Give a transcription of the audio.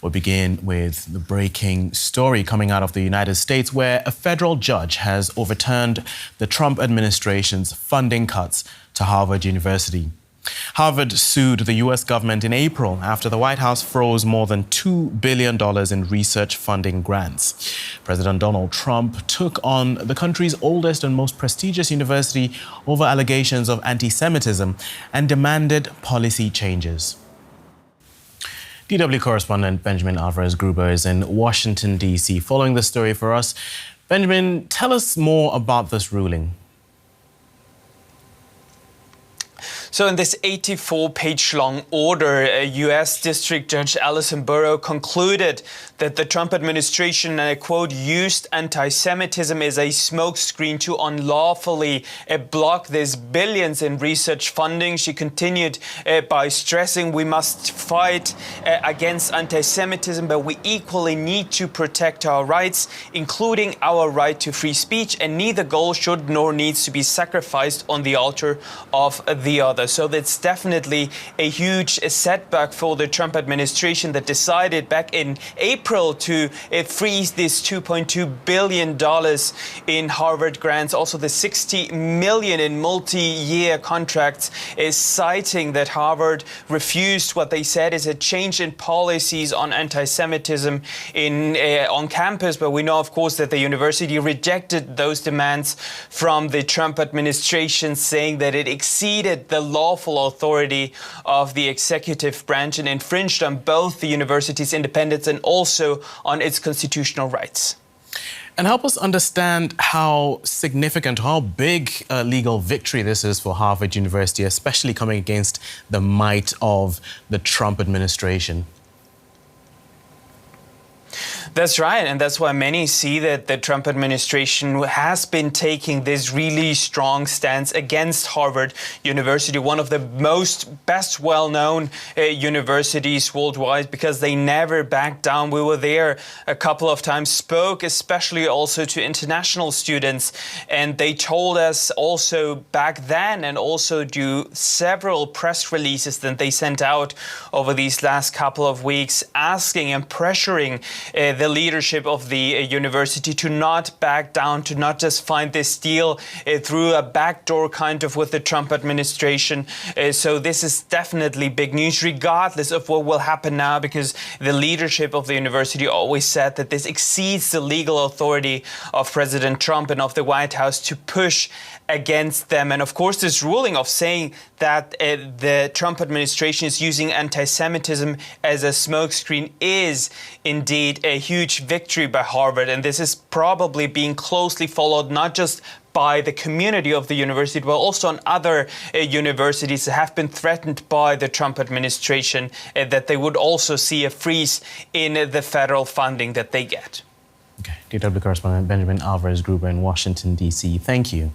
We'll begin with the breaking story coming out of the United States, where a federal judge has overturned the Trump administration's funding cuts to Harvard University. Harvard sued the U.S. government in April after the White House froze more than $2 billion in research funding grants. President Donald Trump took on the country's oldest and most prestigious university over allegations of anti-Semitism and demanded policy changes. DW correspondent Benjamin Alvarez-Gruber is in Washington, D.C. following the story for us. Benjamin, tell us more about this ruling. So in this 84-page-long order, U.S. District Judge Alison Burrow concluded that the Trump administration, and I quote, used anti-Semitism as a smokescreen to unlawfully block this billions in research funding. She continued by stressing we must fight against anti-Semitism, but we equally need to protect our rights, including our right to free speech, and neither goal should nor needs to be sacrificed on the altar of the other. So that's definitely a huge setback for the Trump administration that decided back in April to freeze this $2.2 billion in Harvard grants. Also, the $60 million in multi-year contracts is citing that Harvard refused what they said is a change in policies on anti-Semitism on campus. But we know, of course, that the university rejected those demands from the Trump administration, saying that it exceeded the lawful authority of the executive branch and infringed on both the university's independence and also on its constitutional rights. And help us understand how significant, how big a legal victory this is for Harvard University, especially coming against the might of the Trump administration. That's right, and that's why many see that the Trump administration has been taking this really strong stance against Harvard University, one of the best well-known universities worldwide, because they never back down. We were there a couple of times, spoke especially also to international students, and they told us also back then, and also do several press releases that they sent out over these last couple of weeks, asking and pressuring the leadership of the university to not back down, to not just find this deal through a backdoor kind of with the Trump administration. So this is definitely big news, regardless of what will happen now, because the leadership of the university always said that this exceeds the legal authority of President Trump and of the White House to push against them. And of course, this ruling of saying that the Trump administration is using anti-Semitism as a smokescreen is indeed a huge victory by Harvard. And this is probably being closely followed not just by the community of the university, but also on other universities that have been threatened by the Trump administration that they would also see a freeze in the federal funding that they get. Okay, DW correspondent Benjamin Alvarez-Gruber in Washington, D.C. Thank you.